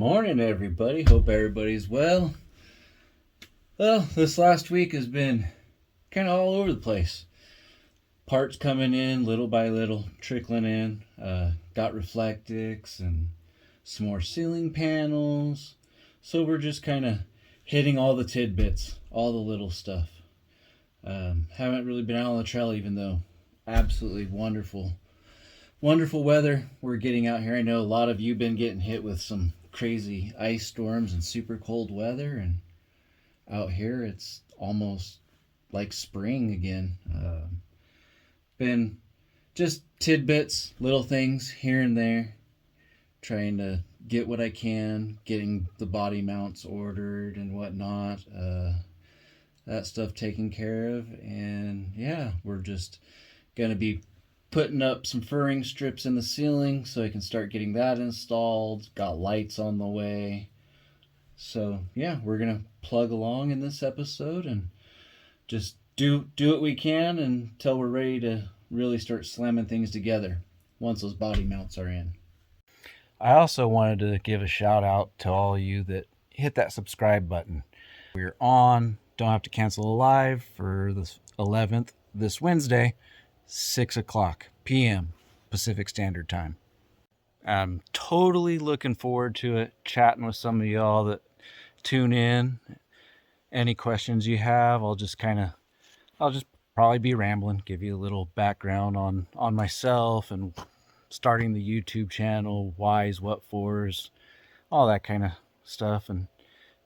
morning, everybody. Hope everybody's well. Well, this last week has been kind of all over the place. Parts coming in little by little, trickling in. Got reflectics and some more ceiling panels. So we're just kind of hitting all the tidbits, all the little stuff. Haven't really been out on the trail, even though absolutely wonderful weather we're getting out here. I know a lot of you been getting hit with some crazy ice storms and super cold weather, and out here it's almost like spring again. Been just tidbits, little things here and there, trying to get what I can, getting the body mounts ordered and whatnot, that stuff taken care of. And yeah, we're just gonna be putting up some furring strips in the ceiling so I can start getting that installed. Got lights on the way. So yeah, we're gonna plug along in this episode and just do what we can until we're ready to really start slamming things together once those body mounts are in. I also wanted to give a shout out to all of you that hit that subscribe button. We're on. Don't have to cancel a live for the 11th this Wednesday, 6 o'clock p.m. Pacific Standard Time. I'm totally looking forward to it, chatting with some of y'all that tune in. Any questions you have, I'll just probably be rambling, give you a little background on myself and starting the YouTube channel, whys, what fors, all that kind of stuff, and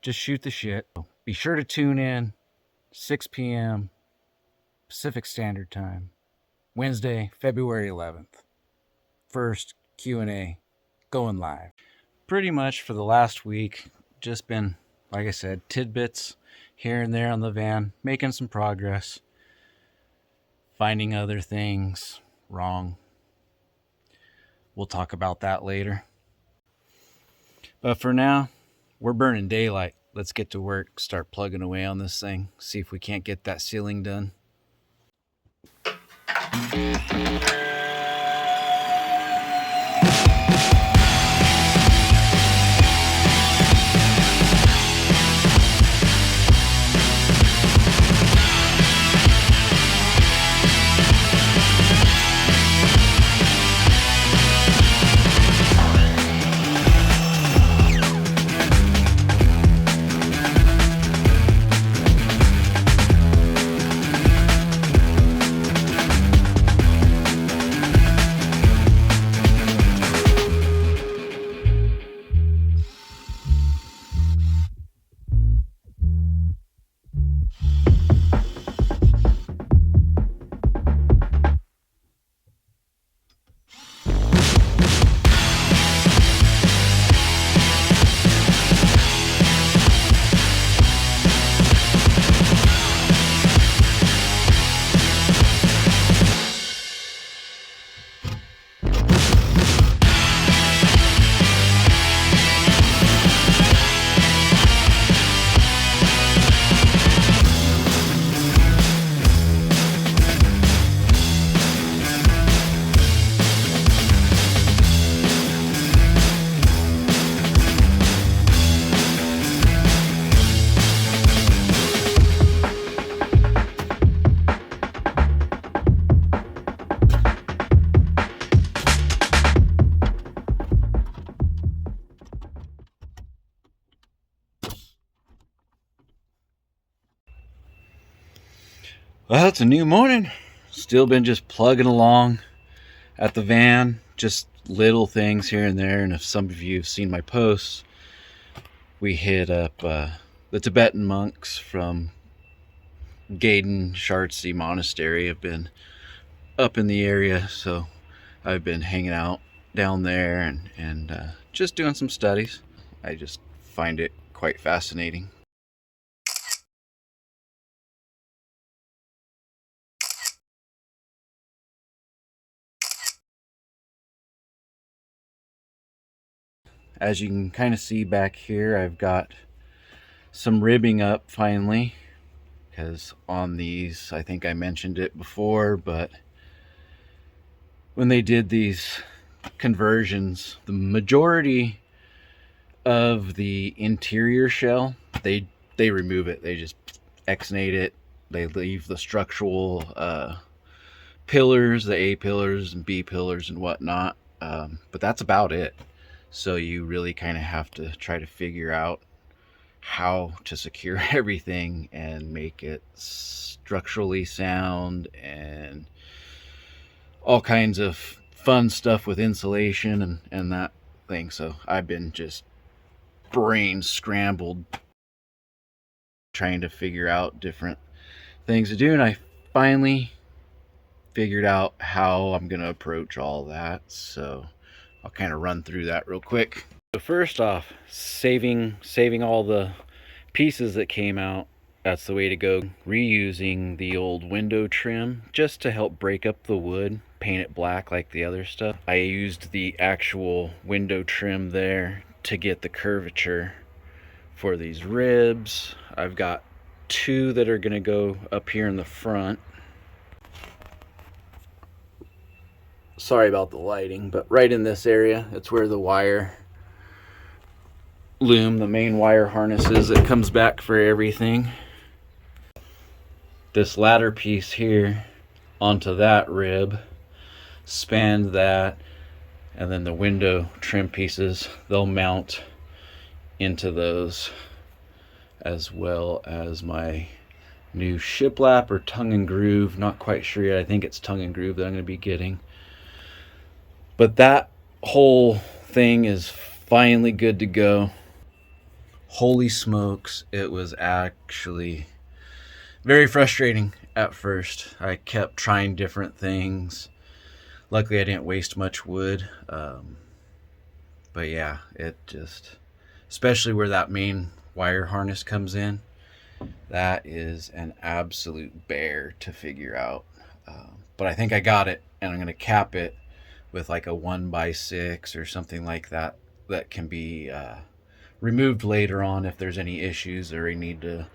just shoot the shit. Be sure to tune in, 6 p.m. Pacific Standard Time, Wednesday, February 11th. First Q&A going live. Pretty much for the last week, just been, like I said, tidbits here and there on the van, making some progress, finding other things wrong. We'll talk about that later. But for now, we're burning daylight. Let's get to work, start plugging away on this thing, see if we can't get that ceiling done. Well, it's a new morning. Still been just plugging along at the van, just little things here and there. And if some of you have seen my posts, we hit up the Tibetan monks from Gaiden Shartsi Monastery. Have been up in the area, so I've been hanging out down there and just doing some studies. I just find it quite fascinating. As you can kind of see back here, I've got some ribbing up finally, because on these, I think I mentioned it before, but when they did these conversions, the majority of the interior shell, they remove it. They just exnate it. They leave the structural pillars, the A pillars and B pillars and whatnot. But that's about it. So you really kind of have to try to figure out how to secure everything and make it structurally sound and all kinds of fun stuff with insulation and that thing. So I've been just brain scrambled trying to figure out different things to do, and I finally figured out how I'm gonna approach all that. So I'll kind of run through that real quick. So first off, saving all the pieces that came out. That's the way to go. Reusing the old window trim just to help break up the wood, paint it black like the other stuff. I used the actual window trim there to get the curvature for these ribs. I've got 2 that are gonna go up here in the front. Sorry about the lighting, but right in this area, it's where the wire loom, the main wire harness is that comes back for everything. This ladder piece here onto that rib, spanned that, and then the window trim pieces, they'll mount into those, as well as my new shiplap or tongue and groove. Not quite sure yet. I think it's tongue and groove that I'm going to be getting. But that whole thing is finally good to go. Holy smokes, it was actually very frustrating at first. I kept trying different things. Luckily I didn't waste much wood. But yeah, it just, especially where that main wire harness comes in, that is an absolute bear to figure out. But I think I got it, and I'm going to cap it with like a 1x6 or something like that, that can be removed later on if there's any issues or you need to,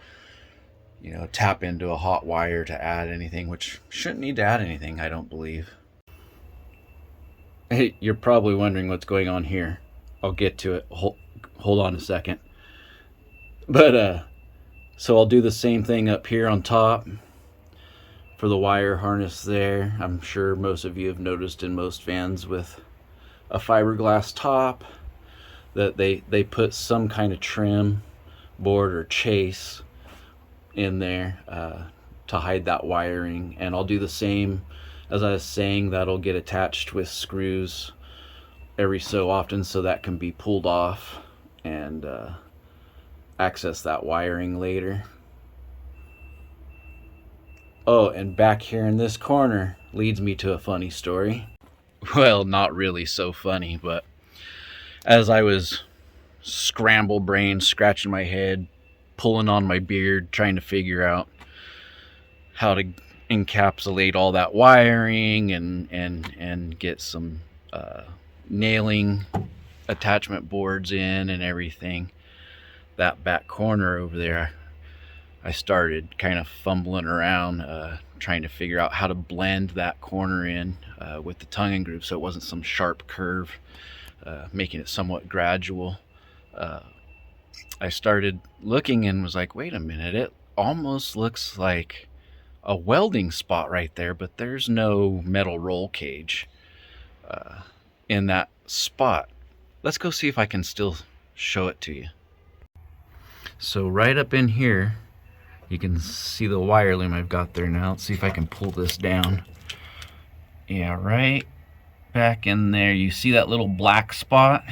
you know, tap into a hot wire to add anything, which shouldn't need to add anything, I don't believe. Hey, you're probably wondering what's going on here. I'll get to it. Hold on a second. But so I'll do the same thing up here on top for the wire harness there. I'm sure most of you have noticed in most vans with a fiberglass top that they put some kind of trim board or chase in there to hide that wiring. And I'll do the same, as I was saying, that'll get attached with screws every so often so that can be pulled off and access that wiring later. Oh, and back here in this corner leads me to a funny story. Well, not really so funny, but as I was scramble brain, scratching my head, pulling on my beard, trying to figure out how to encapsulate all that wiring and get some nailing attachment boards in and everything, that back corner over there, I started kind of fumbling around trying to figure out how to blend that corner in with the tongue and groove so it wasn't some sharp curve, making it somewhat gradual. I started looking and was like, wait a minute, it almost looks like a welding spot right there, but there's no metal roll cage in that spot. Let's go see if I can still show it to you. So right up in here, you can see the wire loom I've got there now. Let's see if I can pull this down. Yeah, right back in there, you see that little black spot?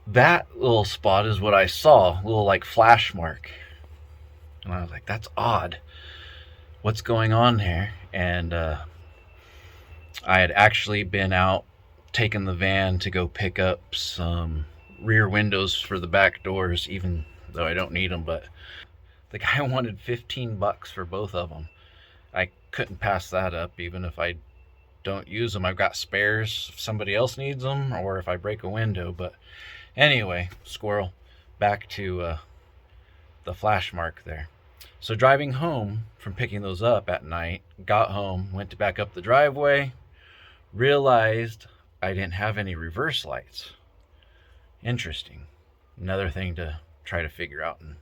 That little spot is what I saw, a little like flash mark. And I was like, that's odd. What's going on here? And I had actually been out taking the van to go pick up some rear windows for the back doors, even though I don't need them, but the guy wanted $15 for both of them. I couldn't pass that up, even if I don't use them. I've got spares if somebody else needs them, or if I break a window. But anyway, squirrel, back to the flash mark there. So driving home from picking those up at night, got home, went to back up the driveway, realized I didn't have any reverse lights. Interesting. Another thing to try to figure out and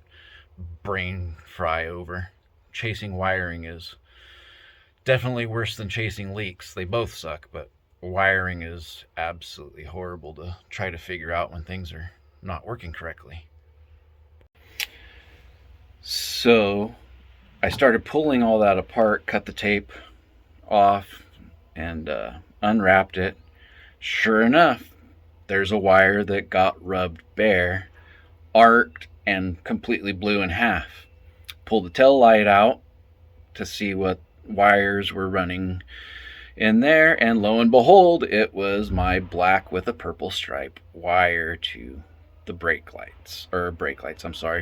brain fry over. Chasing wiring is definitely worse than chasing leaks. They both suck, but wiring is absolutely horrible to try to figure out when things are not working correctly. So I started pulling all that apart, cut the tape off, and unwrapped it. Sure enough, there's a wire that got rubbed bare, arced, and completely blew in half. Pulled the tail light out to see what wires were running in there, and lo and behold, it was my black with a purple stripe wire to the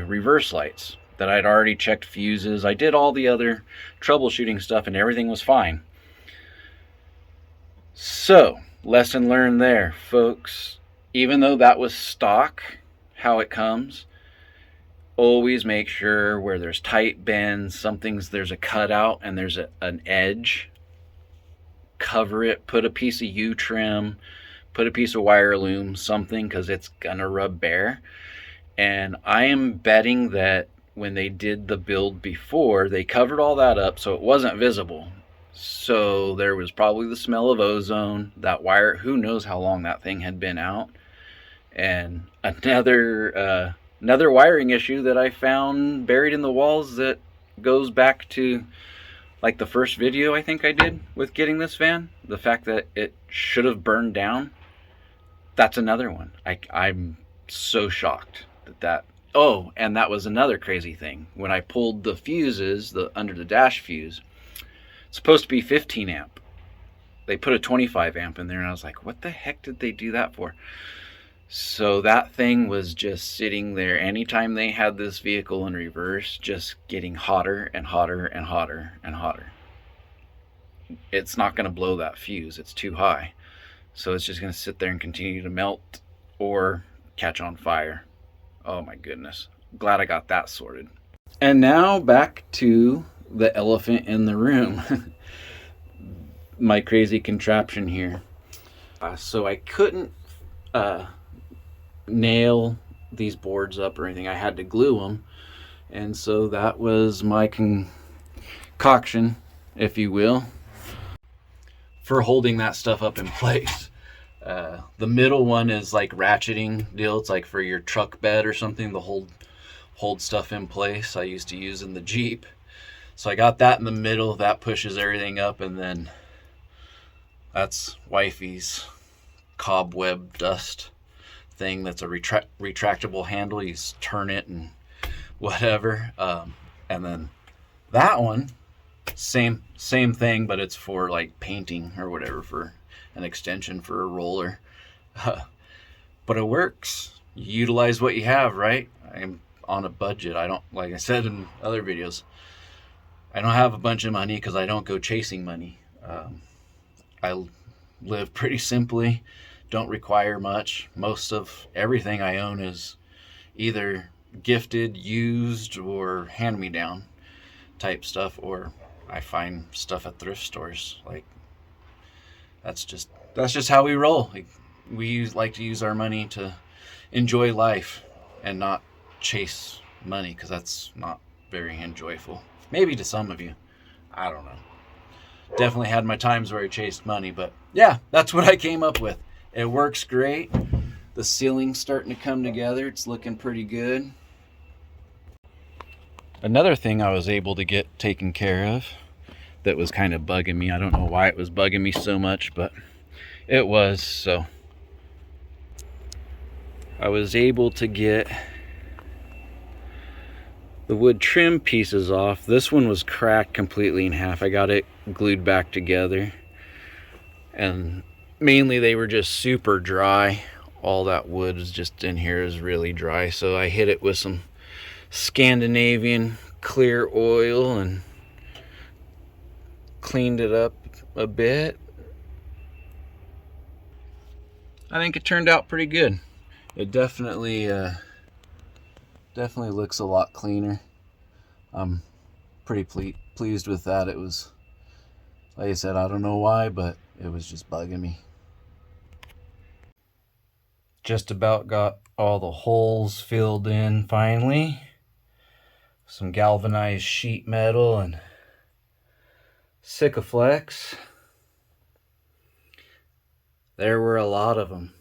reverse lights that I'd already checked fuses. I did all the other troubleshooting stuff and everything was fine. So, lesson learned there, folks. Even though that was stock, how it comes, always make sure where there's tight bends, there's a cutout and there's an edge, cover it, put a piece of U-trim, put a piece of wire loom, something, because it's gonna rub bare. And I am betting that when they did the build before, they covered all that up so it wasn't visible. So there was probably the smell of ozone. That wire, who knows how long that thing had been out. And another wiring issue that I found buried in the walls that goes back to like the first video I think I did with getting this van. The fact that it should have burned down. That's another one. I'm so shocked that. Oh, and that was another crazy thing. When I pulled the fuses, the under the dash fuse, it's supposed to be 15 amp. They put a 25 amp in there, and I was like, what the heck did they do that for? So that thing was just sitting there anytime they had this vehicle in reverse, just getting hotter and hotter and hotter and hotter. It's not going to blow that fuse. It's too high. So it's just going to sit there and continue to melt or catch on fire. Oh my goodness. Glad I got that sorted. And now back to the elephant in the room. My crazy contraption here. So I couldn't nail these boards up or anything. I had to glue them. And so that was my concoction, if you will, for holding that stuff up in place. The middle one is like ratcheting deal. It's like for your truck bed or something to hold stuff in place. I used to use in the Jeep. So I got that in the middle. That pushes everything up, and then that's wifey's cobweb dust thing. That's a retractable handle. You just turn it and whatever. And then that one, same thing, but it's for like painting or whatever, for an extension for a roller. But it works. You utilize what you have, right? I'm on a budget. I don't, like I said in other videos, I don't have a bunch of money because I don't go chasing money. I live pretty simply, don't require much. Most of everything I own is either gifted, used, or hand-me-down type stuff, or I find stuff at thrift stores. Like, that's just how we roll. Like, we like to use our money to enjoy life and not chase money, because that's not very enjoyable. Maybe to some of you. I don't know. Definitely had my times where I chased money, but yeah, that's what I came up with. It works great. The ceiling's starting to come together. It's looking pretty good. Another thing I was able to get taken care of that was kind of bugging me. I don't know why it was bugging me so much, but it was. So I was able to get the wood trim pieces off. This one was cracked completely in half. I got it glued back together, and mainly they were just super dry. All that wood is just in here is really dry, so I hit it with some Scandinavian clear oil and cleaned it up a bit. I think it turned out pretty good. It definitely looks a lot cleaner. I'm pretty pleased with that. It was, like I said, I don't know why, but it was just bugging me. Just about got all the holes filled in finally. Some galvanized sheet metal and Sikaflex. There were a lot of them.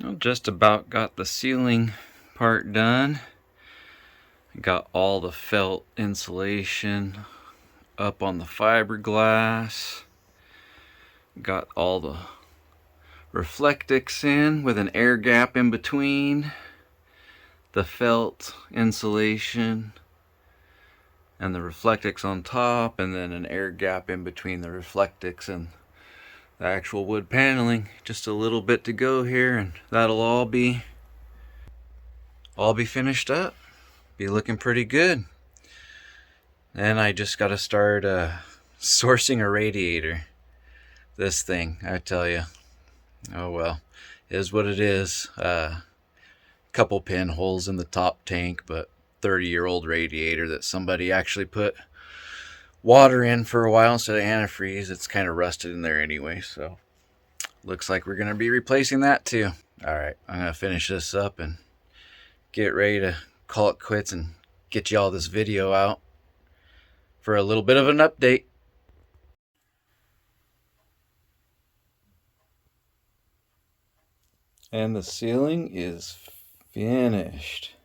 Well, just about got the ceiling part done. Got all the felt insulation up on the fiberglass. Got all the Reflectix in with an air gap in between the felt insulation and the Reflectix on top, and then an air gap in between the Reflectix and the actual wood paneling. Just a little bit to go here, and that'll all be finished up. Be looking pretty good. Then I just got to start sourcing a radiator. This thing, I tell you. Oh well, is what it is. Couple pinholes in the top tank, but 30-year-old radiator that somebody actually put water in for a while instead of antifreeze. It's kind of rusted in there anyway, so looks like we're going to be replacing that too. All right, I'm going to finish this up and get ready to call it quits and get you all this video out for a little bit of an update. And the ceiling is finished.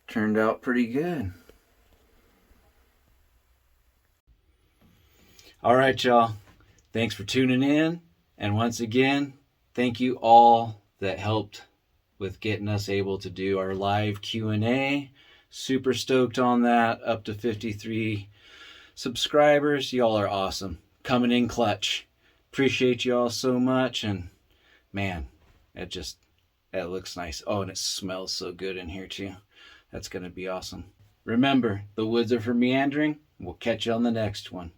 Turned out pretty good. All right, y'all. Thanks for tuning in. And once again, thank you all that helped with getting us able to do our live Q&A. Super stoked on that. Up to 53 subscribers. Y'all are awesome. Coming in clutch. Appreciate y'all so much. And man, it looks nice. Oh, and it smells so good in here too. That's going to be awesome. Remember, the woods are for meandering. We'll catch you on the next one.